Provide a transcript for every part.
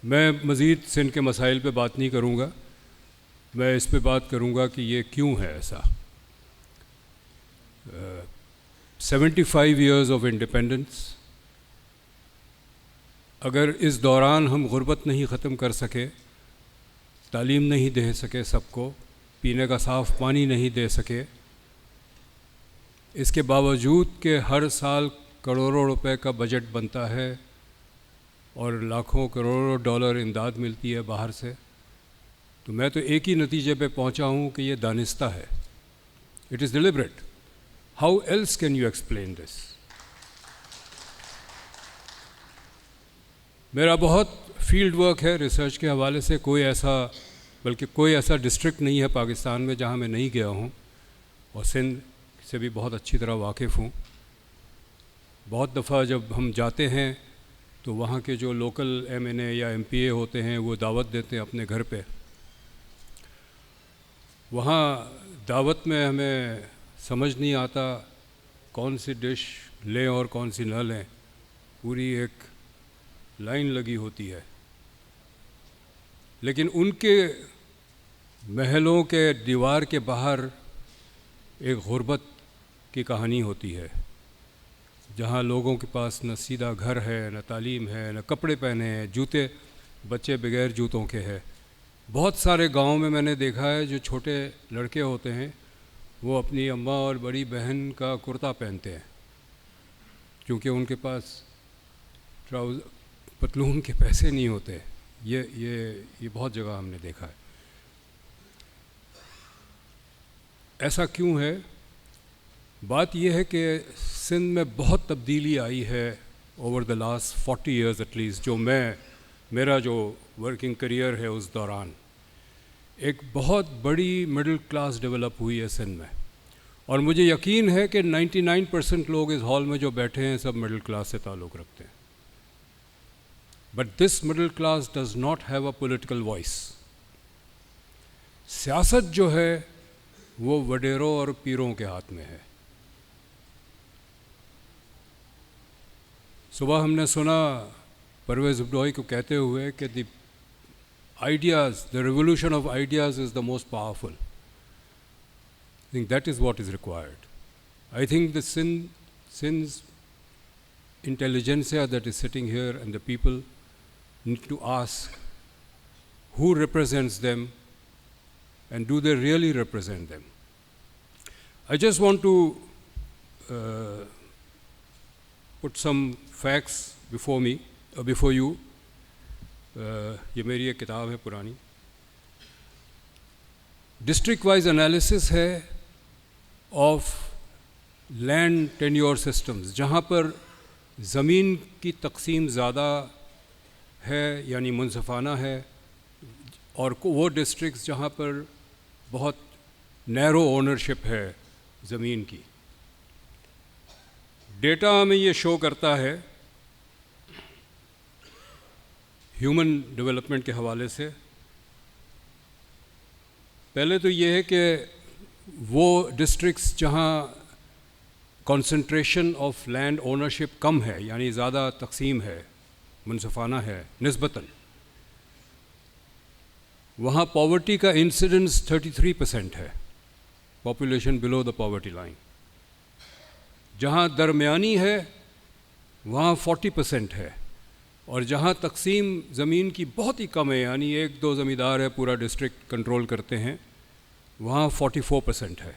मैं मज़ीद सिंध के मसाइल पे बात नहीं करूँगा। मैं इस पे बात करूँगा कि ये क्यों है ऐसा। 75 ईयर्स ऑफ इंडिपेंडेंस, अगर इस दौरान हम गुर्बत नहीं ख़त्म कर सके, तालीम नहीं दे सके सबको, पीने का साफ़ पानी नहीं दे सके, इसके बावजूद कि हर साल करोड़ों रुपए का बजट बनता है और लाखों करोड़ों डॉलर इमदाद मिलती है बाहर से, तो मैं तो एक ही नतीजे पे पहुंचा हूं कि ये दानिस्ता है। It is deliberate. How else can you explain this? मेरा बहुत फील्ड वर्क है रिसर्च के हवाले से। कोई ऐसा डिस्ट्रिक्ट नहीं है पाकिस्तान में जहां मैं नहीं गया हूं, और सिंध से भी बहुत अच्छी तरह वाकिफ़ हूँ। बहुत दफ़ा जब हम जाते हैं तो वहाँ के जो लोकल MNA या MPA होते हैं वो दावत देते हैं अपने घर पे। वहाँ दावत में हमें समझ नहीं आता कौन सी डिश लें और कौन सी न लें। पूरी एक लाइन लगी होती है, लेकिन उनके महलों के दीवार के बाहर एक गुर्बत की कहानी होती है, जहाँ लोगों के पास न सीधा घर है, न तालीम है, न कपड़े पहने हैं, जूते बच्चे बगैर जूतों के हैं। बहुत सारे गाँव में मैंने देखा है जो छोटे लड़के होते हैं वो अपनी अम्मा और बड़ी बहन का कुर्ता पहनते हैं, क्योंकि उनके पास ट्राउज़र पतलून के पैसे नहीं होते। ये बहुत जगह हमने देखा है। ऐसा क्यों है? बात यह है कि सिंध में बहुत तब्दीली आई है over the last 40 years at least. मेरा जो वर्किंग करियर है उस दौरान एक बहुत बड़ी मिडिल क्लास डेवलप हुई है सिंध में, और मुझे यकीन है कि 99% लोग इस हॉल में जो बैठे हैं सब मिडिल क्लास से ताल्लुक़ रखते हैं। But this middle class does not have a political voice. सियासत जो है वो वडेरों और पीरों के हाथ में है। सुबह हमने सुना परवेज़ इब्तदाई को कहते हुए कि the revolution of ideas is the most powerful. I think that is what is required. I think the Sindh's intelligentsia that is sitting here and the people need to ask who represents them and do they really represent them. I just want to put some facts before you. ये मेरी एक किताब है पुरानी। District wise analysis है of land tenure systems, जहाँ पर ज़मीन की तकसीम ज़्यादा है यानी मुनसिफाना है, और वो डिस्ट्रिक्ट्स जहाँ पर बहुत नैरो ओनरशिप है ज़मीन की। डेटा हमें ये शो करता है ह्यूमन डेवलपमेंट के हवाले से। पहले तो ये है कि वो डिस्ट्रिक्ट्स जहाँ कंसंट्रेशन ऑफ लैंड ओनरशिप कम है यानी ज़्यादा तकसीम है, मुनसिफाना है निस्बतन, वहाँ पॉवर्टी का इंसिडेंस 33% है, population below the poverty line. जहाँ दरमियानी है वहाँ 40% है, और जहाँ तकसीम ज़मीन की बहुत ही कम है यानी 1-2 ज़मींदार है पूरा डिस्ट्रिक्ट कंट्रोल करते हैं, वहाँ 44% है।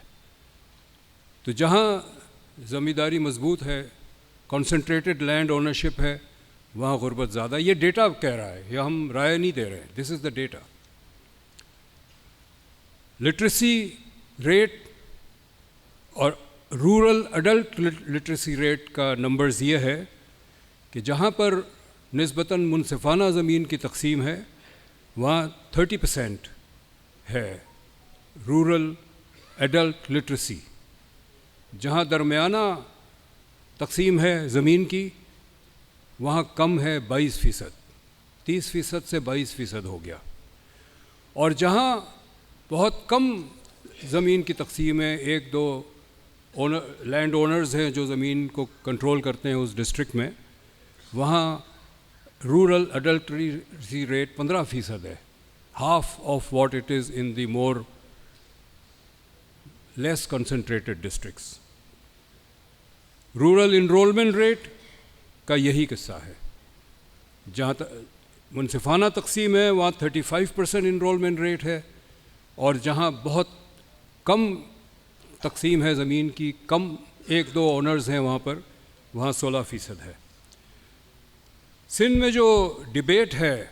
तो जहाँ ज़मींदारी मजबूत है, कंसंट्रेटेड लैंड ओनरशिप है, वहाँ गुर्बत ज़्यादा। ये डेटा कह रहा है, या हम राय नहीं दे रहे हैं, this is the data. Literacy rate और रूरल अडल्ट लिटरेसी रेट का नंबर्स ये है कि जहाँ पर निस्बतन मुनसिफाना ज़मीन की तकसीम है वहाँ 30% है रूरल एडल्ट लिटरेसी। जहाँ दरमियाना तकसीम है ज़मीन की वहाँ कम है 22%, 30% से 22% हो गया। और जहाँ बहुत कम ज़मीन की तकसीम है, 1-2 लैंड ओनर्स हैं जो ज़मीन को कंट्रोल करते हैं उस डिस्ट्रिक्ट में, वहाँ रूरल अडल्ट्रेसी रेट 15% है, half of what it is in the more less concentrated districts. Rural enrolment rate का यही किस्सा है। जहाँ तक मुनसिफाना तकसीम है वहाँ 35% इनरोलमेंट रेट है, और जहाँ बहुत कम तकसीम है ज़मीन की, कम एक दो ओनर्स हैं वहाँ 16% है। सिंध में जो डिबेट है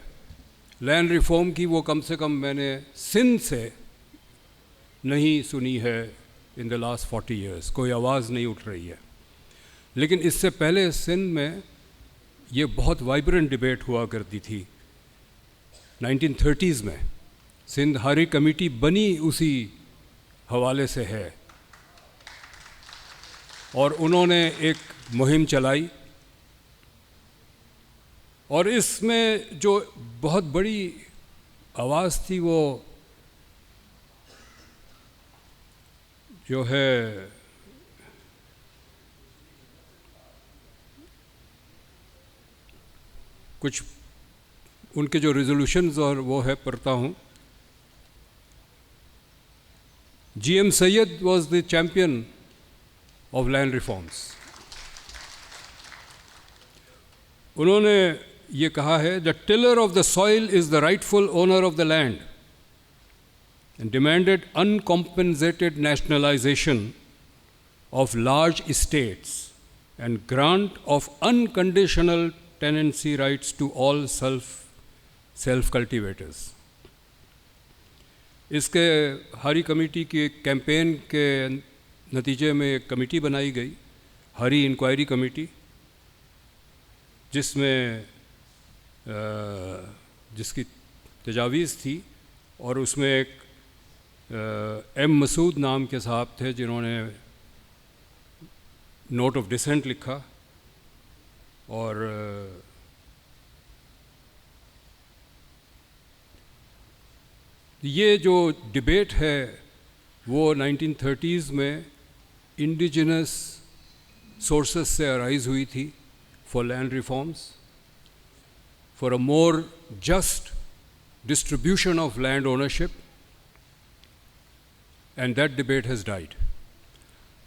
लैंड रिफॉर्म की, वो कम से कम मैंने सिंध से नहीं सुनी है इन द लास्ट 40 ईयर्स, कोई आवाज़ नहीं उठ रही है। लेकिन इससे पहले सिंध में ये बहुत वाइब्रेंट डिबेट हुआ करती थी। 1930s में सिंध हारी कमेटी बनी उसी हवाले से है, और उन्होंने एक मुहिम चलाई, और इसमें जो बहुत बड़ी आवाज़ थी वो जो है कुछ उनके जो रेजोल्यूशंस और वो है पढ़ता हूँ। GM Syed was the champion of land reforms. उन्होंने ये कहा है, the tiller of the soil is the rightful owner of the land, and demanded uncompensated nationalization of large estates and grant of unconditional tenancy rights to all self cultivators। इसके हरी committee की campaign के नतीजे में एक committee बनाई गई, हरी inquiry committee, जिसमें जिसकी तजावीज़ थी, और उसमें एक M मसूद नाम के साहब थे जिन्होंने नोट ऑफ डिसेंट लिखा, और ये जो डिबेट है वो 1930s में इंडिजिनस सोर्सेस से अराइज हुई थी for land reforms, for a more just distribution of land ownership, and that debate has died.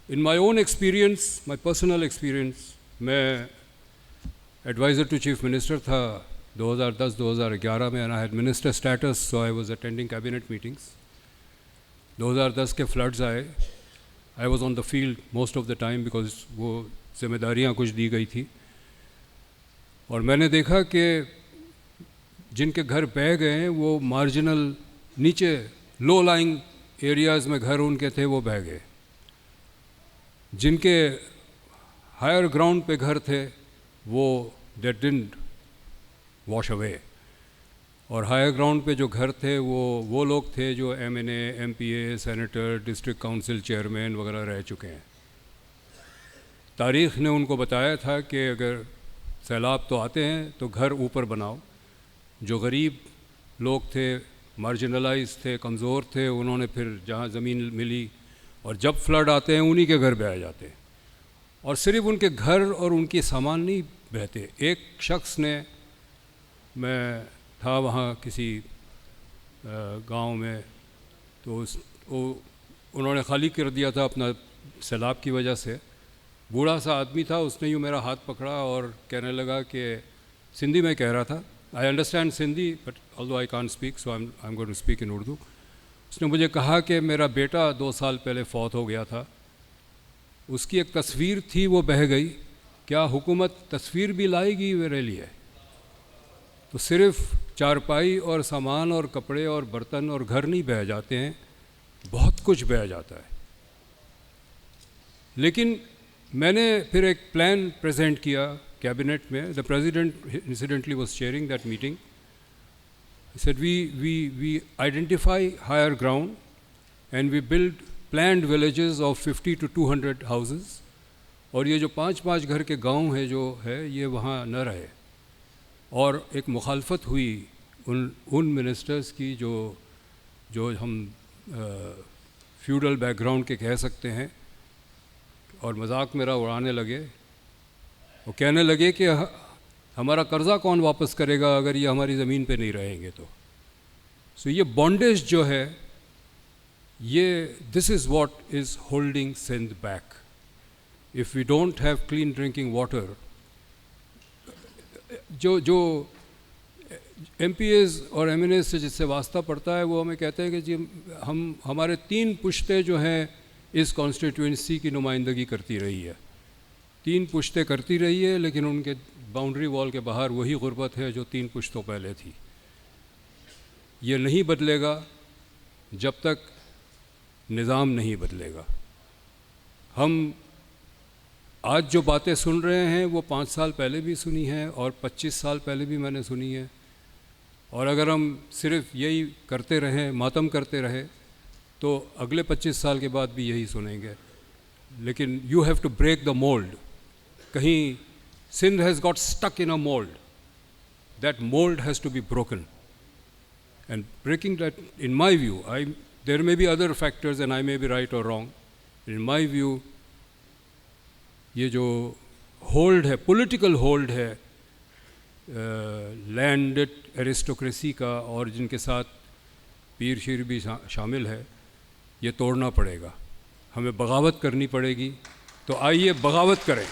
In my own experience, my personal experience, मैं advisor to chief minister था 2010-2011 में, and I had minister status, so I was attending cabinet meetings. 2010 के floods आए, I was on the field most of the time because वो जिम्मेदारियाँ कुछ दी गई थी, और मैंने देखा कि जिनके घर बह गए हैं वो मार्जिनल नीचे लो लाइंग एरियाज़ में घर उनके थे वो बह गए, जिनके हायर ग्राउंड पे घर थे वो दे डिडंट वॉश अवे, और हायर ग्राउंड पे जो घर थे वो लोग थे जो MNA, MPA, senator, district council chairman वगैरह रह चुके हैं। तारीख़ ने उनको बताया था कि अगर सैलाब तो आते हैं तो घर ऊपर बनाओ। जो गरीब लोग थे, मार्जिनलाइज थे, कमज़ोर थे, उन्होंने फिर जहाँ ज़मीन मिली, और जब फ्लड आते हैं उन्हीं के घर बह जाते हैं, और सिर्फ उनके घर और उनके सामान नहीं बहते। एक शख्स ने, मैं था वहाँ किसी गांव में, तो उन्होंने खाली कर दिया था अपना सैलाब की वजह से। बूढ़ा सा आदमी था, उसने यूँ मेरा हाथ पकड़ा और कहने लगा कि सिंधी में कह रहा था, I understand Sindhi, but although I can't speak, so I'm going to speak in Urdu. उसने मुझे कहा कि मेरा बेटा 2 साल पहले फौत हो गया था, उसकी एक तस्वीर थी वो बह गई, क्या हुकूमत तस्वीर भी लाएगी मेरे लिए? तो सिर्फ चारपाई और सामान और कपड़े और बर्तन और घर नहीं बह जाते हैं, बहुत कुछ बह जाता है। लेकिन मैंने फिर एक प्लान प्रेजेंट किया कैबिनेट में। The president incidentally was chairing that meeting. He said we identify higher ground and we build planned villages of 50 to 200 houses, और ये जो 5-5 घर के गांव है जो है ये वहाँ न रहे। और एक मुखालफत हुई उन मिनिस्टर्स की जो हम फ्यूडल बैकग्राउंड के कह सकते हैं, और मजाक मेरा उड़ाने लगे। वो कहने लगे कि हमारा कर्ज़ा कौन वापस करेगा अगर ये हमारी ज़मीन पे नहीं रहेंगे तो। सो ये बॉन्डेज जो है, ये this is what is holding Sindh back. If we don't have clean drinking water, जो MPAs और MNAs से जिससे वास्ता पड़ता है वो हमें कहते हैं कि जी हमारे 3 पुश्तें जो हैं इस कॉन्स्टिट्यूंसी की नुमाइंदगी करती रही है, 3 पुश्तें करती रही है, लेकिन उनके बाउंड्री वॉल के बाहर वही गुर्बत है जो 3 पुश्तों पहले थी। ये नहीं बदलेगा जब तक निज़ाम नहीं बदलेगा। हम आज जो बातें सुन रहे हैं वो 5 साल पहले भी सुनी हैं और 25 साल पहले भी मैंने सुनी है, और अगर हम सिर्फ यही करते रहें, मातम करते रहे, तो अगले 25 साल के बाद भी यही सुनेंगे। लेकिन you have to break the mold. कहीं Sindh has got stuck in a mold, that mold has to be broken, and breaking that, in my view, there may be other factors and I may be right और wrong, in my view ये जो hold है, political hold है landed aristocracy का, और जिनके साथ पीर शीर भी शामिल है, ये तोड़ना पड़ेगा। हमें बगावत करनी पड़ेगी। तो आइए बगावत करें।